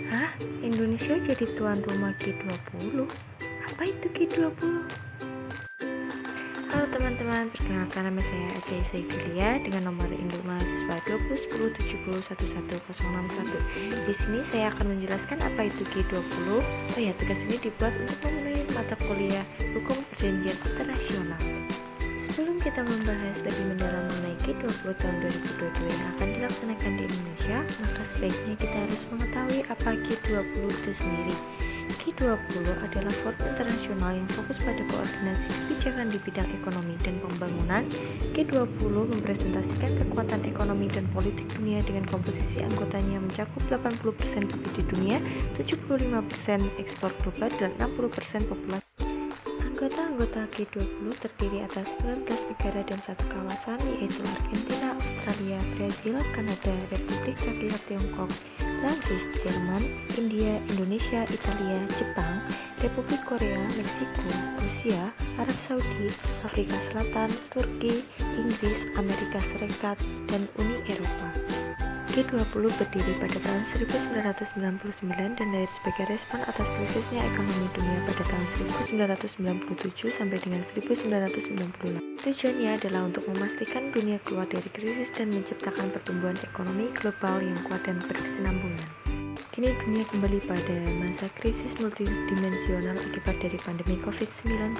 Hah? Indonesia jadi tuan rumah G20? Apa itu G20? Halo teman-teman, perkenalkan nama saya Ajay Saifilia dengan nomor induk mahasiswa 201070111161. Di sini saya akan menjelaskan apa itu G20. Oh ya, tugas ini dibuat untuk memenuhi mata kuliah Hukum Perjanjian Internasional. Sebelum kita membahas lebih mendalam mengenai G20 tahun 2022 yang akan dilaksanakan di Indonesia, maka sebaiknya kita harus mengetahui apa G20 itu sendiri. G20 adalah forum internasional yang fokus pada koordinasi kebijakan di bidang ekonomi dan pembangunan. G20 mempresentasikan kekuatan ekonomi dan politik dunia dengan komposisi anggotanya mencakup 80% PDB dunia, 75% ekspor global, dan 60% populasi. Anggota-anggota G20 terdiri atas 19 negara dan satu kawasan, yaitu Argentina, Australia, Brazil, Kanada, Republik Rakyat Tiongkok, Prancis, Jerman, India, Indonesia, Italia, Jepang, Republik Korea, Meksiko, Rusia, Arab Saudi, Afrika Selatan, Turki, Inggris, Amerika Serikat, dan Uni Eropa. G20 berdiri pada tahun 1999 dan lahir sebagai respon atas krisisnya ekonomi dunia pada tahun 1997 sampai dengan 1996. Tujuannya adalah untuk memastikan dunia keluar dari krisis dan menciptakan pertumbuhan ekonomi global yang kuat dan berkesinambungan. Kini dunia kembali pada masa krisis multidimensional akibat dari pandemi COVID-19.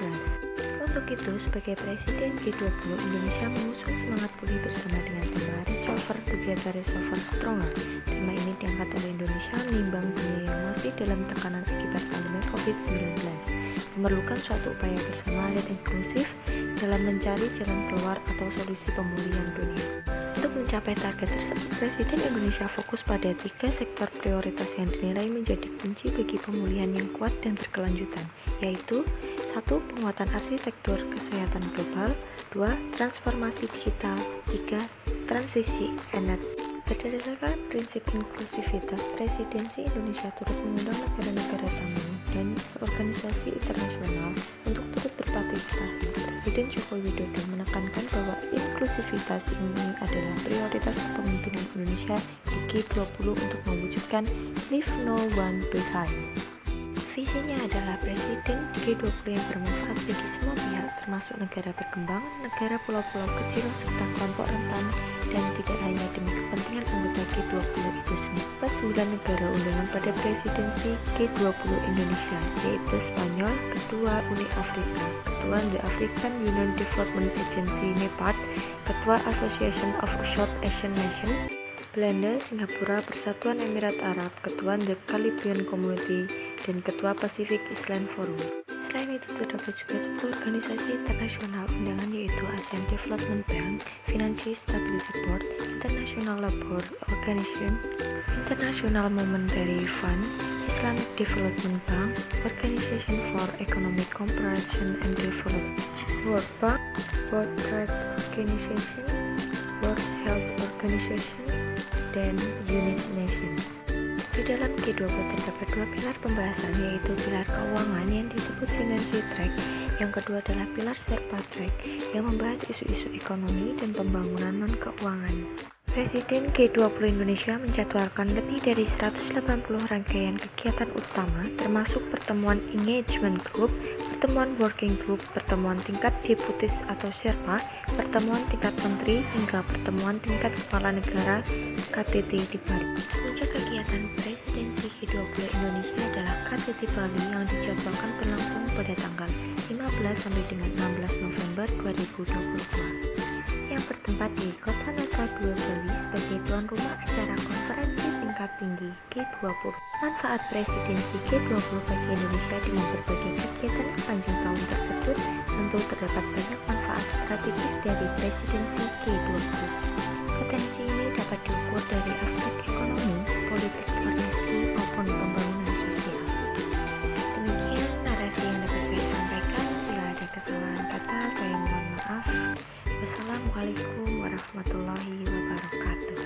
Untuk itu, sebagai Presiden G20, Indonesia mengusung semangat pulih bersama dengan tema Recover Together, Recover Stronger. Tema ini diangkat oleh Indonesia menimbang dunia yang masih dalam tekanan akibat pandemi COVID-19, memerlukan suatu upaya bersama dan inklusif dalam mencari jalan keluar atau solusi pemulihan dunia. Untuk mencapai target tersebut, Presiden Indonesia fokus pada 3 sektor prioritas yang dinilai menjadi kunci bagi pemulihan yang kuat dan berkelanjutan, yaitu 1. Penguatan arsitektur kesehatan global, 2. Transformasi digital, 3. Transisi energi. Berdasarkan prinsip inklusivitas, Presidensi Indonesia turut mengundang negara-negara tamu dan organisasi internasional untuk turut berpartisipasi. Presiden Joko Widodo menekankan bahwa inklusivitas ini adalah prioritas kepemimpinan Indonesia di G20 untuk mewujudkan Leave No One Behind. Visinya adalah Presiden G20 yang bermanfaat bagi semua pihak, termasuk negara berkembang, negara pulau-pulau kecil, serta kelompok rentan, dan tidak hanya demi kepentingan anggota G20 itu sendiri. 9 negara undangan pada presidensi G20 Indonesia, yaitu Spanyol, Ketua Uni Afrika, Ketua The African Union Development Agency (NEPAD), Ketua Association of South Asian Nations, Belanda, Singapura, Persatuan Emirat Arab, Ketua The Caribbean Community, dan Ketua Pacific Island Forum. Selain itu, terdapat juga 10 organisasi internasional undangan, yaitu ASEAN Development Bank, Financial Stability Board, International Labour Organization, International Monetary Fund, Islamic Development Bank, Organization for Economic Cooperation and Development, World Bank, World Trade Organization, World Health Organization, dan United Nations. Di dalam G20 terdapat 2 pilar pembahasan, yaitu pilar keuangan yang disebut Financial Track, yang kedua adalah pilar Sherpa Track yang membahas isu-isu ekonomi dan pembangunan non-keuangan. Presiden G20 Indonesia menjadwalkan lebih dari 180 rangkaian kegiatan utama, termasuk pertemuan Engagement Group, pertemuan Working Group, pertemuan tingkat Deputis atau Sherpa, pertemuan tingkat Menteri, hingga pertemuan tingkat Kepala Negara KTT di Bali. Puncak kegiatan Presidensi G20 Indonesia adalah KTT Bali yang dijadwalkan berlangsung pada tanggal 15 sampai dengan 16 November 2022. Yang bertempat di Kota Nusa Dua Bali sebagai tuan rumah acara konferensi tingkat tinggi G20. Manfaat presidensi G20 bagi Indonesia dengan berbagai kegiatan sepanjang tahun tersebut tentu terdapat banyak manfaat strategis dari presidensi G20. Potensi ini dapat diukur dari aspek ekonomi, politik luar negeri maupun pembangunan sosial. Demikian narasi yang dapat saya sampaikan. Bila ada kesalahan kata, saya mohon maaf. Wassalamualaikum warahmatullahi wabarakatuh.